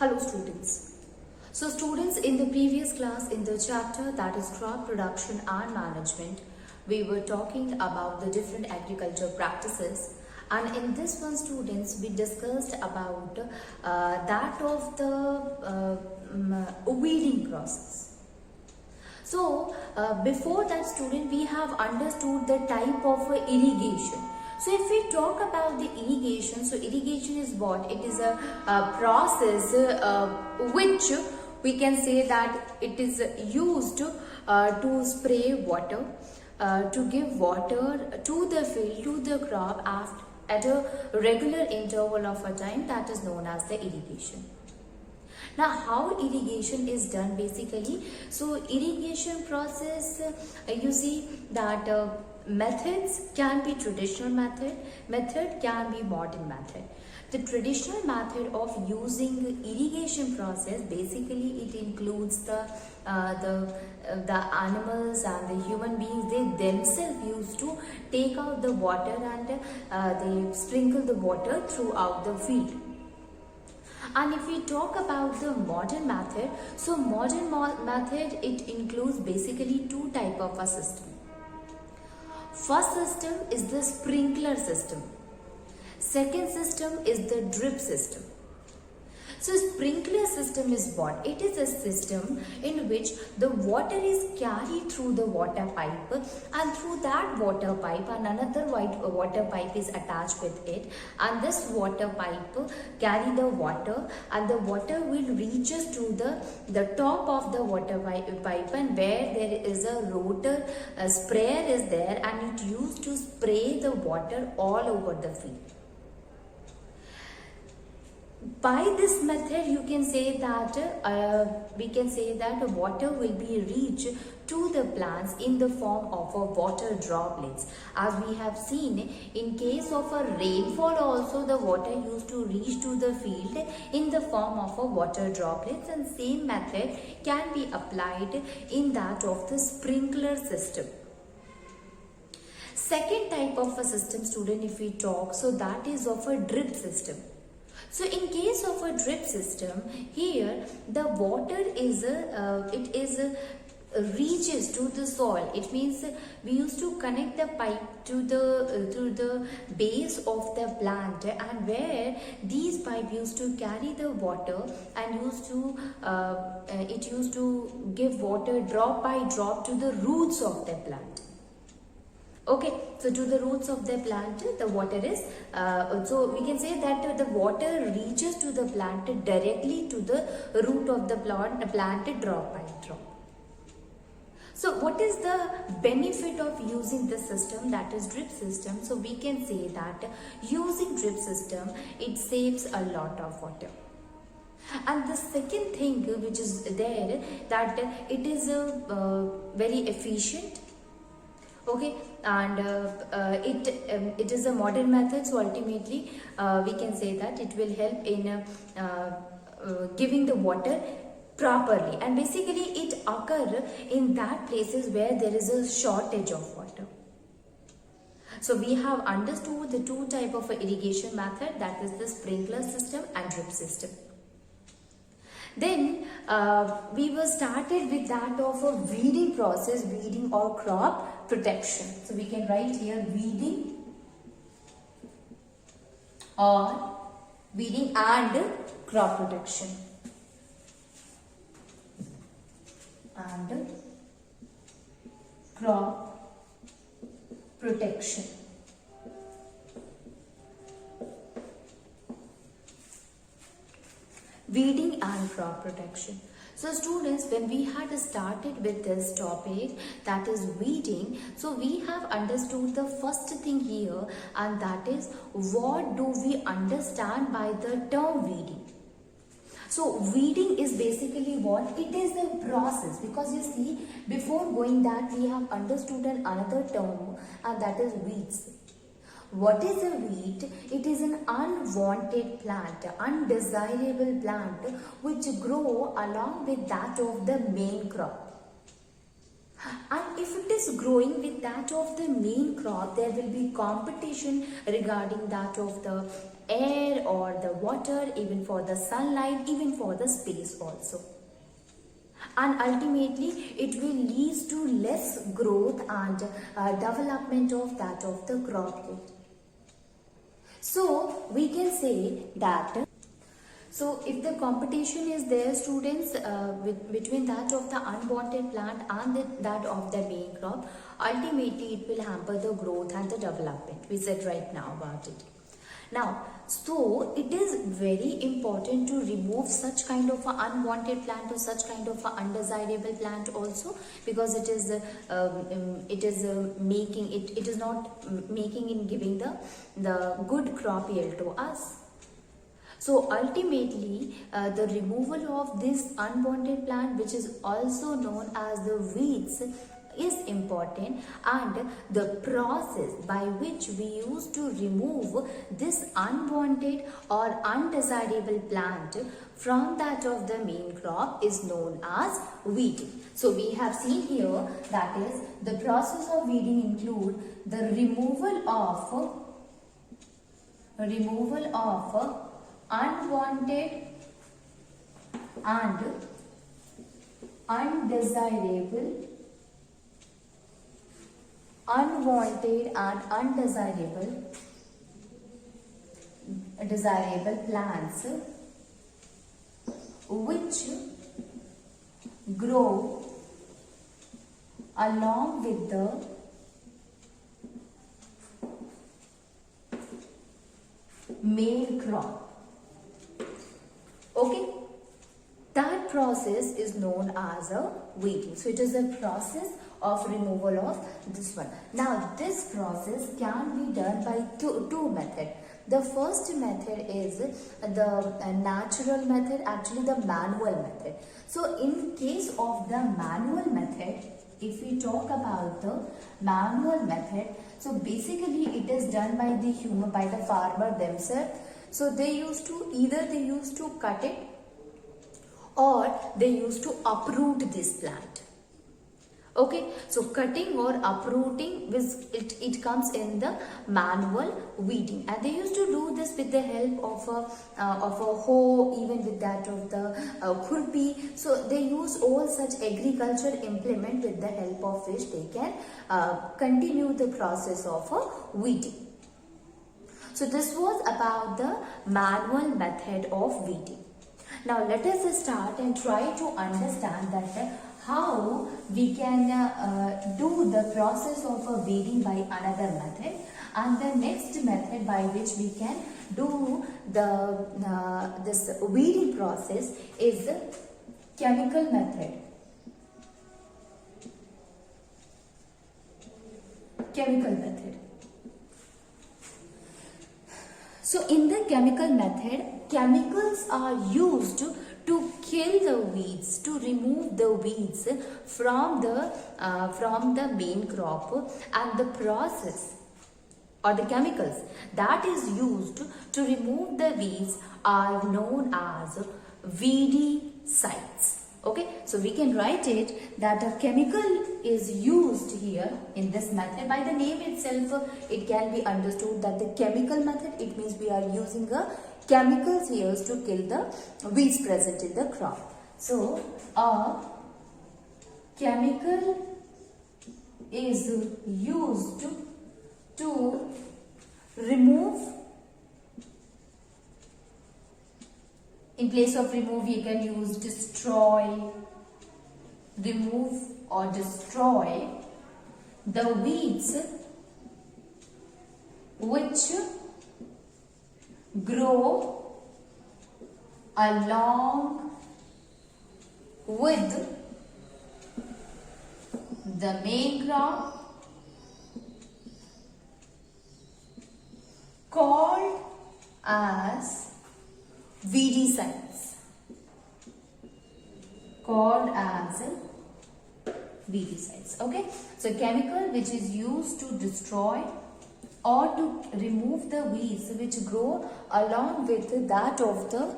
Hello students. So students, in the previous class in the chapter that is crop production and management, we were talking about the different agriculture practices, and in this one students we discussed about that of the weeding process. So before that student, we have understood the type of irrigation. So if we talk about the irrigation, so irrigation is what? It is a process which we can say that it is used to spray water, to give water to the field, to the crop at a regular interval of a time, that is known as the irrigation. Now, how irrigation is done basically? So, irrigation process, you see that methods can be traditional method can be modern method. The traditional method of using irrigation process, basically it includes the animals and the human beings. They themselves used to take out the water and they sprinkle the water throughout the field. And if we talk about the modern method, so modern method, it includes basically two type of a system. First system is the sprinkler system. Second system is the drip system. So sprinkler system is what? It is a system in which the water is carried through the water pipe, and through that water pipe another water pipe is attached with it, and this water pipe carry the water, and the water will reaches to the top of the water pipe, and where there is a rotor, a sprayer is there, and it used to spray the water all over the field. By this method, you can say that water will be reached to the plants in the form of a water droplets. As we have seen, in case of a rainfall also, the water used to reach to the field in the form of a water droplets, and same method can be applied in that of the sprinkler system. Second type of a system, student, if we talk, so that is of a drip system. So in case of a drip system, here the water is reaches to the soil. It means we used to connect the pipe to the base of the plant, and where these pipe used to carry the water and it used to give water drop by drop to the roots of the plant. Okay, so to the roots of the plant, the water is, so we can say that the water reaches to the plant directly to the root of the plant drop by drop. So what is the benefit of using this system, that is drip system? So we can say that using drip system, it saves a lot of water. And the second thing which is there, that it is very efficient. Okay, and it is a modern method, so ultimately we can say that it will help in giving the water properly, and basically it occur in that places where there is a shortage of water. So we have understood the two type of irrigation method, that is the sprinkler system and drip system. Then we were started with that of a weeding process, weeding or crop protection. So we can write here weeding or weeding and crop protection. And crop protection. Weeding and crop protection. So students, when we had started with this topic, that is weeding, so we have understood the first thing here, and that is what do we understand by the term weeding. So weeding is basically what? It is a process, because you see, before going that we have understood another term, and that is weeds. What is a weed? It is an unwanted plant, undesirable plant which grow along with that of the main crop. And if it is growing with that of the main crop, there will be competition regarding that of the air or the water, even for the sunlight, even for the space also. And ultimately it will lead to less growth and development of that of the crop yield. So we can say that, so if the competition is there, students, between that of the unwanted plant and that of the main crop, ultimately it will hamper the growth and the development. We said right now about it. Now, so it is very important to remove such kind of an unwanted plant or such kind of an undesirable plant also, because it is making it, it is not making in giving the good crop yield to us. So ultimately, the removal of this unwanted plant, which is also known as the weeds, is important, and the process by which we used to remove this unwanted or undesirable plant from that of the main crop is known as weeding. So we have seen here, that is, the process of weeding include the removal of unwanted and undesirable desirable plants which grow along with the main crop. Okay, that process is known as a weeding. So it is a process of removal of this one. Now this process can be done by two methods. The first method is the natural method, actually the manual method. So in case of the manual method, if we talk about the manual method, so basically it is done by the farmer themselves. So they used to cut it, or they used to uproot this plant. Okay, so cutting or uprooting, it comes in the manual weeding, and they used to do this with the help of a hoe, even with that of the khurpi. So they use all such agriculture implement with the help of which they can continue the process of weeding. So this was about the manual method of weeding. Now let us start and try to understand that how we can do the process of weeding by another method, and the next method by which we can do this weeding process is the chemical method. So in the chemical method, chemicals are used to kill the weeds, to remove the weeds from the main crop, and the process or the chemicals that is used to remove the weeds are known as weedicides. Okay, so we can write it that a chemical is used here in this method. By the name itself, it can be understood that the chemical method, it means we are using a chemicals here to kill the weeds present in the crop. So a chemical is used to remove, in place of remove you can use destroy, remove or destroy the weeds which grow along with the main crop, called as weedicides. Okay, so chemical which is used to destroy or to remove the weeds which grow along with that of the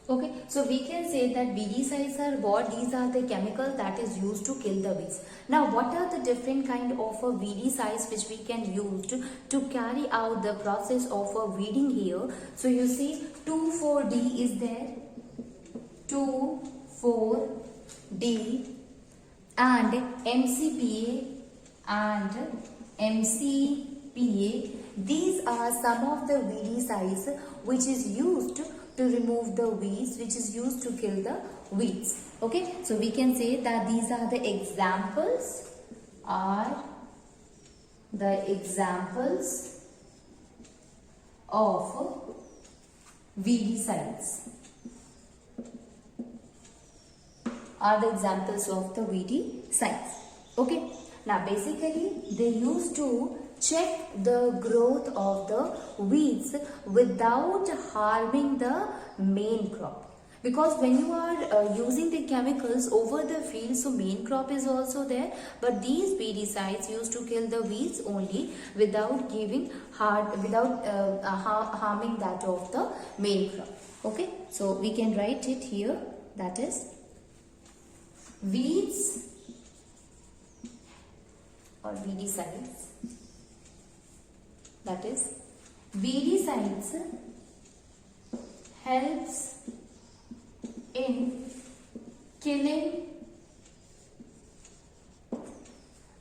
Okay, so we can say that weedicides are what? These are the chemicals that is used to kill the weeds. Now, what are the different kind of weedicides which we can use to carry out the process of weeding here? So you see 2,4-D is there, 2,4-D and MCPA and MCPA. These are some of the weedicides which is used to remove the weeds, which is used to kill the weeds. Okay, so we can say that these are the examples of weedicides. Are the examples of the weedicides. Okay, now basically they used to check the growth of the weeds without harming the main crop. Because when you are using the chemicals over the field, so main crop is also there, but these weedicides used to kill the weeds only without harming that of the main crop. Okay, so we can write it here, that is weeds or weedicides, that is weedicides helps in killing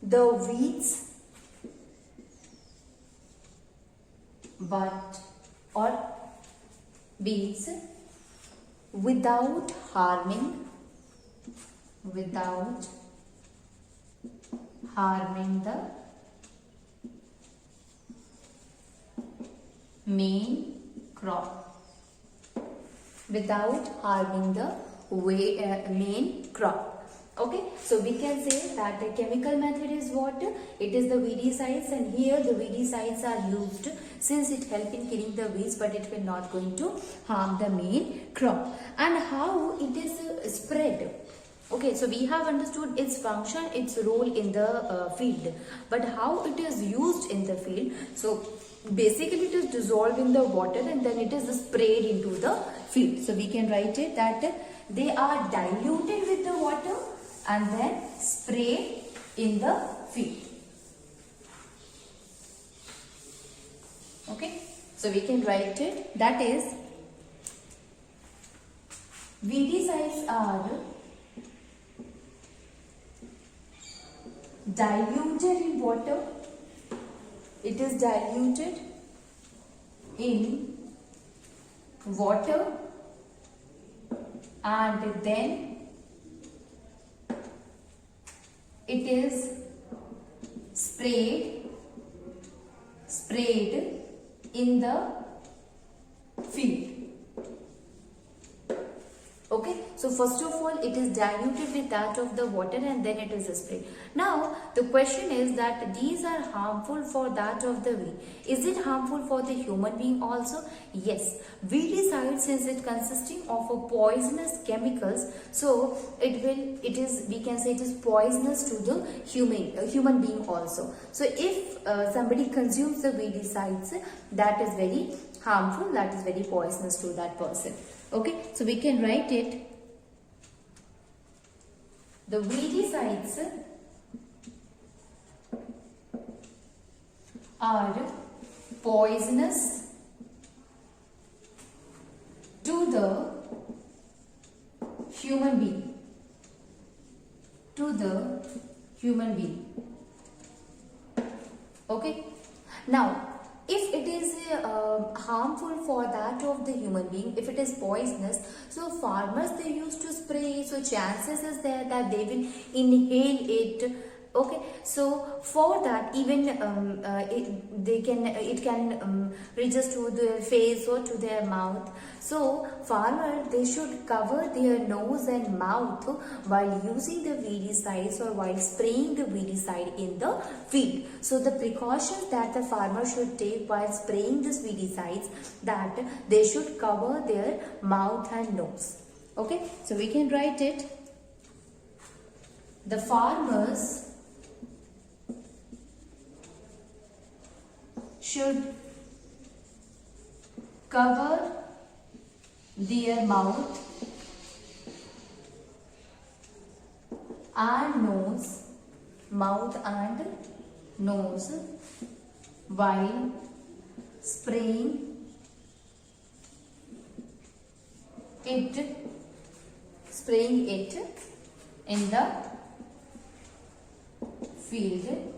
the weeds without harming the main crop, main crop. Okay, so we can say that the chemical method is what? It is the weedicides, and here the weedicides are used since it helps in killing the weeds, but it will not going to harm the main crop. And how it is spread? Okay, so we have understood its function, its role in the field, but how it is used in the field? So basically it is dissolved in the water and then it is sprayed into the field. So we can write it that they are diluted with the water and then sprayed in the field. Okay, so we can write it, that is weedicides are diluted in water. It is diluted in water and then it is sprayed in the field. Okay, so first of all it is diluted with that of the water and then it is sprayed. Now the question is that these are harmful for that of the weed. Is it harmful for the human being also? Yes. Weedicide, since it consisting of a poisonous chemicals, so we can say it is poisonous to the human being also. So if somebody consumes the weedicides, that is very harmful, that is very poisonous to that person. Okay, so we can write it, the weedicides are poisonous to the human being. Okay, now if it is harmful for that of the human being, if it is poisonous, so farmers they used to spray, so chances is there that they will inhale it. Okay, so for that even it can reach us to their face or to their mouth. So farmer they should cover their nose and mouth while using the weedicides or while spraying the weedicide in the field. So the precautions that the farmer should take while spraying this weedicides, that they should cover their mouth and nose. Okay, so we can write it, the farmers should cover their mouth and nose while spraying it in the field.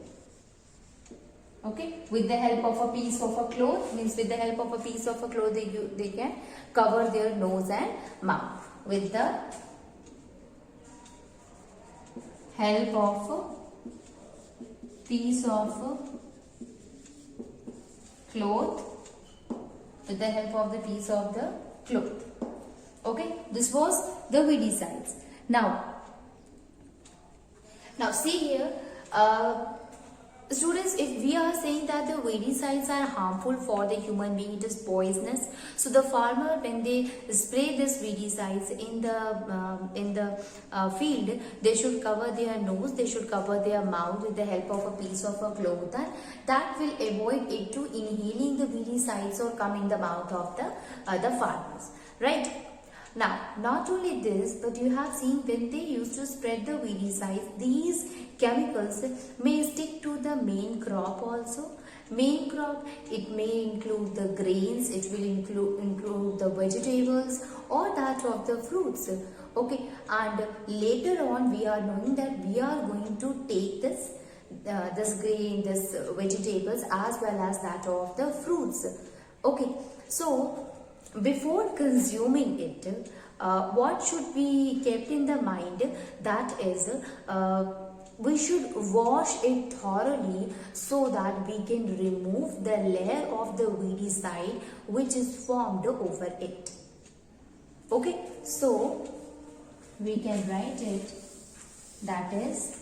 Okay, with the help of a piece of a cloth, means with the help of a piece of a cloth they can cover their nose and mouth. With the help of a piece of cloth, with the help of the piece of the cloth. Okay, this was the weedicides. Now see here, students, if we are saying that the weedicides are harmful for the human being, it is poisonous. So the farmer, when they spray this weedicides in the field, they should cover their nose, they should cover their mouth with the help of a piece of a cloth, and that will avoid it to inhaling the weedicides or come in the mouth of the farmers, right? Now, not only this, but you have seen when they used to spread the weedicides, these chemicals may stick to the main crop also. Main crop, it may include the grains, it will include the vegetables or that of the fruits. Okay, and later on we are knowing that we are going to take this grain, this vegetables as well as that of the fruits. Okay, so before consuming it, what should be kept in the mind, that is, we should wash it thoroughly so that we can remove the layer of the weedicide which is formed over it. Okay, so we can write it, that is,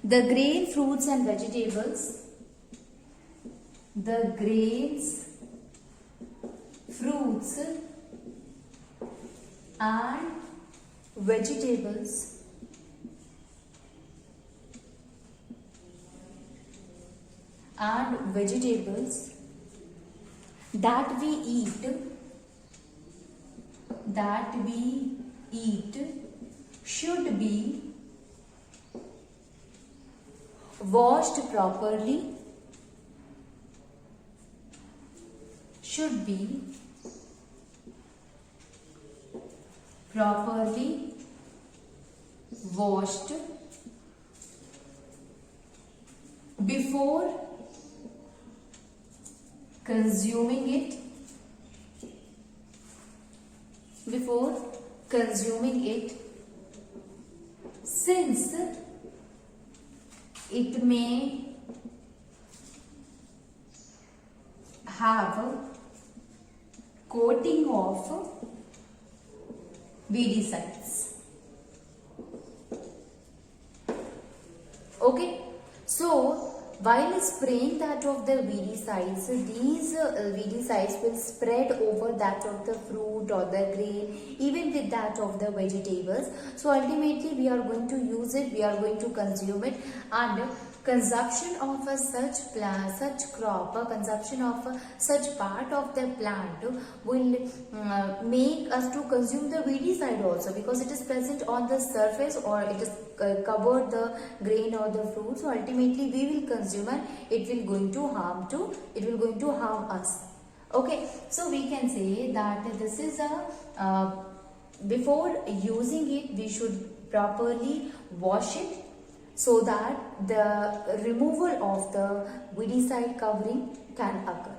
the grain, fruits and vegetables, the grains, fruits and vegetables that we eat should be washed properly, washed before consuming it, since it may have a coating of weedicides. Okay, so while spraying that of the weedicides, these weedicides will spread over that of the fruit or the grain, even with that of the vegetables. So ultimately we are going to use it, we are going to consume it, and consumption of such crop, consumption of such part of the plant will make us to consume the weedicide also, because it is present on the surface or it is covered the grain or the fruit. So ultimately we will consume and it will going to harm us. Okay, so we can say that this is a before using it we should properly wash it, so that the removal of the weedicide covering can occur.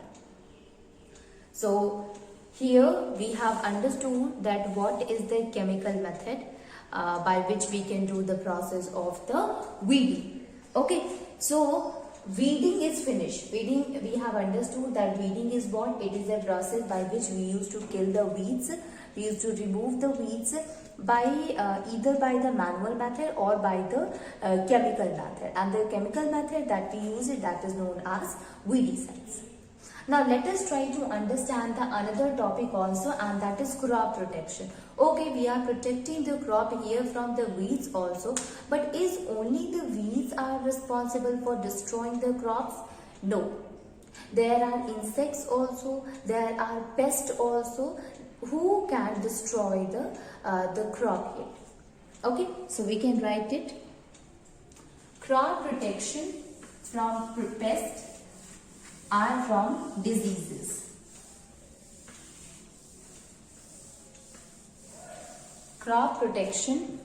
So here we have understood that what is the chemical method by which we can do the process of the weeding. Okay, so weeding is finished. Weeding, we have understood that weeding is what? It is a process by which we used to kill the weeds. We used to remove the weeds by either by the manual method or by the chemical method, and the chemical method that we use it, that is known as weedicides. Now let us try to understand the another topic also, and that is crop protection. Okay, we are protecting the crop here from the weeds also, but is only the weeds are responsible for destroying the crops? No. There are insects also, there are pests also who can destroy the crop here. Okay, so we can write it. Crop protection from pests and from diseases. Crop protection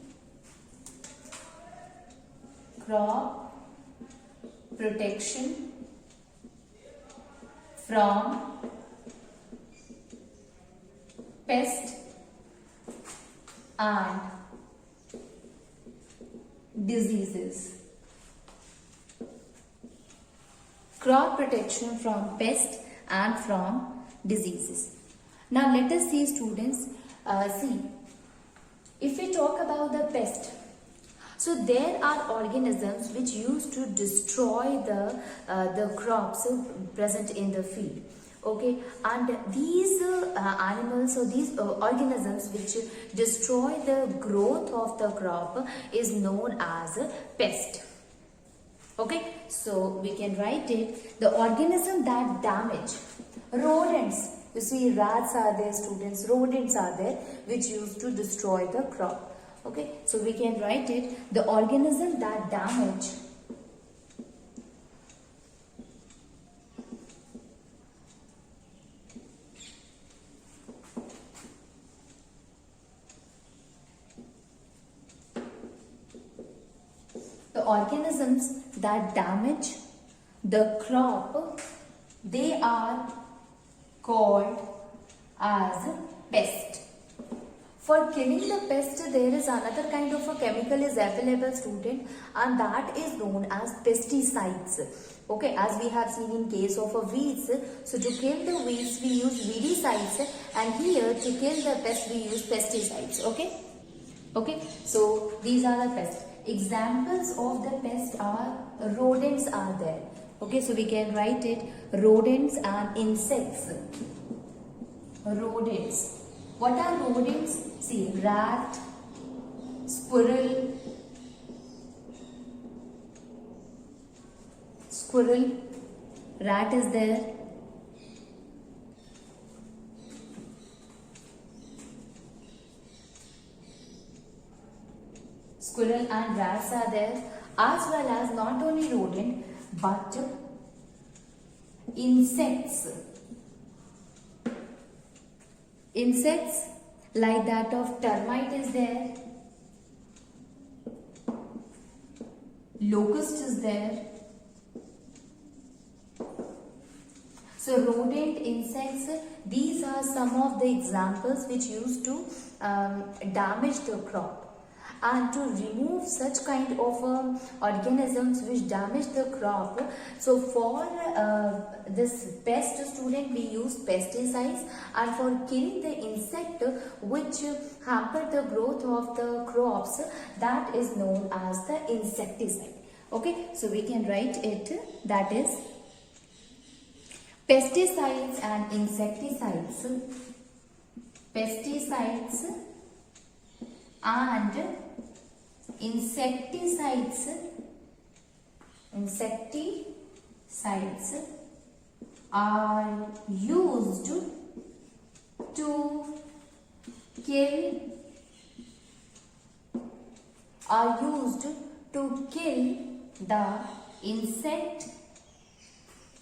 from pest and diseases. Crop protection from pest and from diseases. Now let us see, students, see, if we talk about the pest, so there are organisms which used to destroy the crops present in the field. Okay, and these animals or these organisms which destroy the growth of the crop is known as a pest. Okay, so we can write it, the organism that damage rodents. You see, rats are there, students, rodents are there which used to destroy the crop. Okay, so we can write it, the organism that damage organisms that damage the crop, they are called as pest. For killing the pest, there is another kind of a chemical is available, student, and that is known as pesticides. Okay, as we have seen in case of a weeds, so to kill the weeds we use weedicides, and here to kill the pest we use pesticides. Okay, okay, so these are the pests. Examples of the pest are rodents are there. Okay, so we can write it, rodents and insects. Rodents. What are rodents? See, rat, squirrel, rat is there. Squirrel and rats are there, as well as not only rodent but insects. Insects like that of termite is there, locust is there. So rodent, insects, these are some of the examples which used to damage the crop. And to remove such kind of organisms which damage the crop, so for this pest, student, we use pesticides, and for killing the insect which hamper the growth of the crops, that is known as the insecticide. Okay, so we can write it, that is pesticides and insecticides. Pesticides and insecticides are used to kill the insect,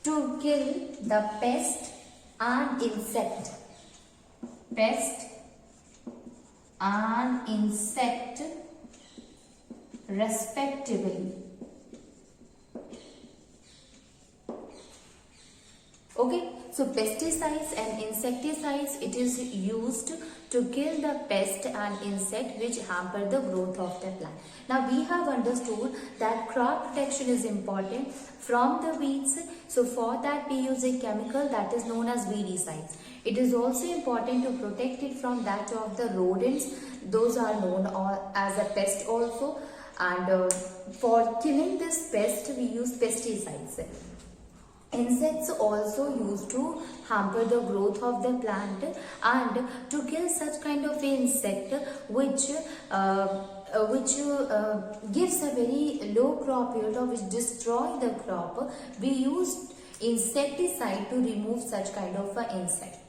to kill the pest and insect. Pest and insect respectively. Okay, so pesticides and insecticides, it is used to kill the pest and insect which hamper the growth of the plant. Now we have understood that crop protection is important from the weeds. So for that we use a chemical that is known as weedicides. It is also important to protect it from that of the rodents. Those are known as a pest also. And for killing this pest we use pesticides. Insects also used to hamper the growth of the plant, and to kill such kind of insect which gives a very low crop yield or which destroy the crop, we use insecticide to remove such kind of insect.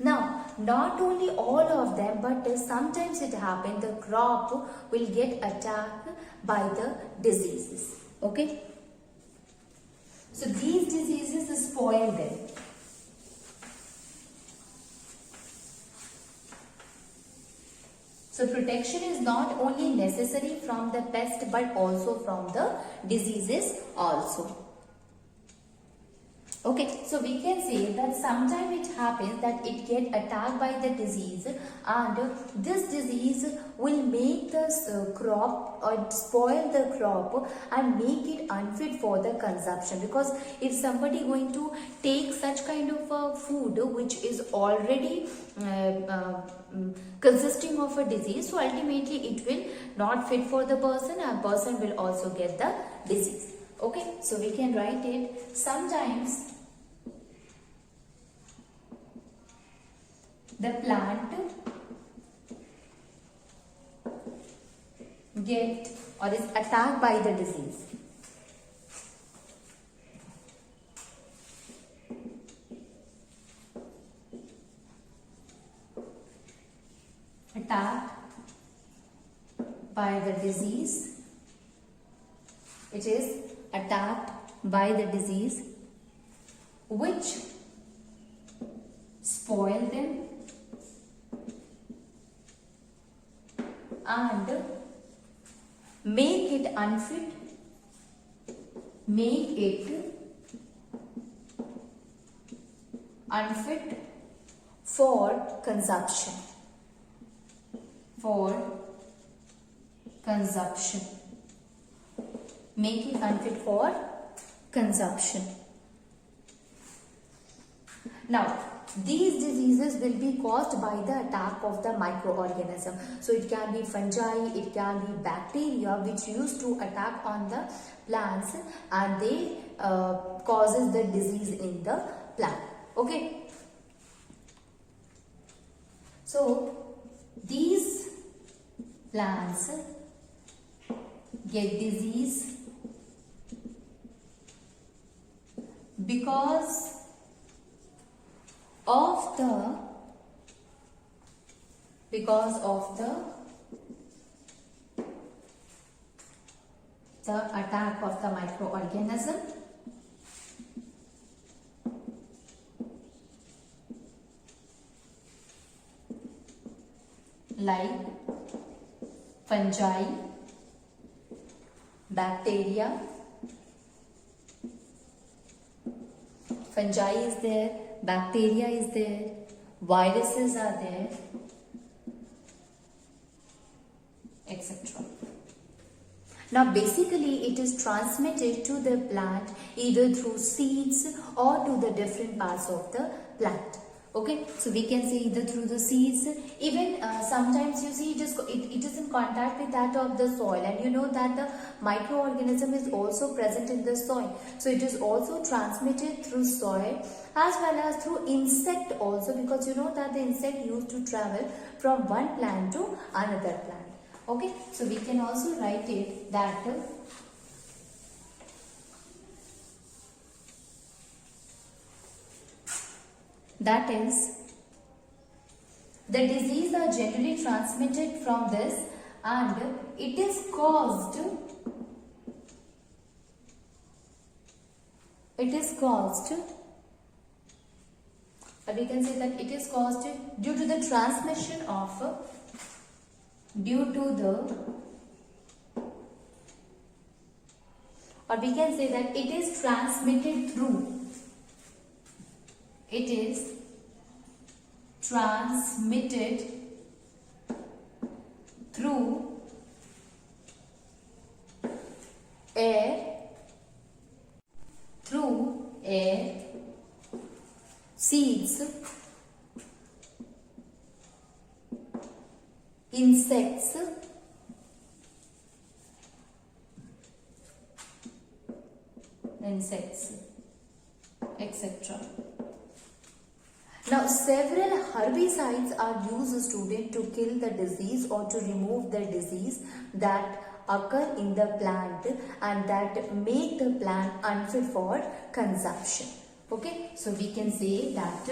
Now, not only all of them, but sometimes it happens the crop will get attacked by the diseases. Okay. So these diseases spoil them. So protection is not only necessary from the pest but also from the diseases also. Okay, so we can say that sometimes it happens that it get attacked by the disease, and this disease will make the crop or spoil the crop and make it unfit for the consumption. Because if somebody going to take such kind of food which is already consisting of a disease, so ultimately it will not fit for the person, and person will also get the disease. Okay, so we can write it. Sometimes the plant get or is attacked by the disease. Attacked by the disease. It is attacked by the disease which spoil them and make it unfit, for consumption. Make it unfit for consumption. Now, these diseases will be caused by the attack of the microorganism. So it can be fungi, it can be bacteria which used to attack on the plants, and they causes the disease in the plant. Okay. So these plants get disease because of the attack of the microorganism, like fungi, bacteria. Fungi is there, bacteria is there, viruses are there, etc. Now basically it is transmitted to the plant either through seeds or to the different parts of the plant. Okay, so we can say either through the seeds, even sometimes you see it is in contact with that of the soil, and you know that the microorganism is also present in the soil. So it is also transmitted through soil as well as through insect also, because you know that the insect used to travel from one plant to another plant. Okay, so we can also write it that that is, the disease are generally transmitted from this, and it is caused or we can say that it is caused due to the transmission of or we can say that it is transmitted through air, seeds, insects, etc. Now, several herbicides are used, student, to kill the disease or to remove the disease that occur in the plant and that make the plant unfit for consumption. Okay, so we can say that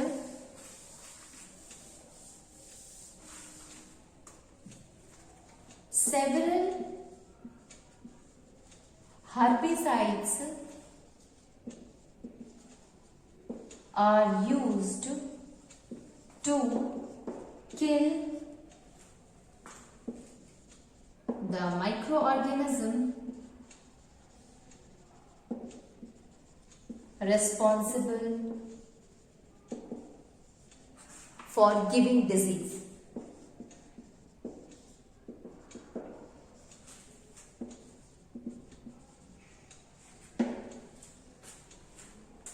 several herbicides are used to kill the microorganism responsible for giving disease.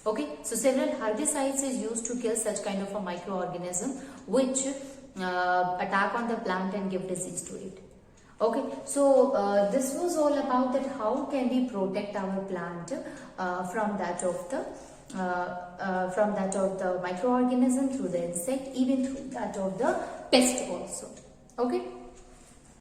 Okay, so several herbicides is used to kill such kind of a microorganism which attack on the plant and give disease to it. Okay, so this was all about that how can we protect our plant from that of the microorganism through the insect, even through that of the pest also. Okay.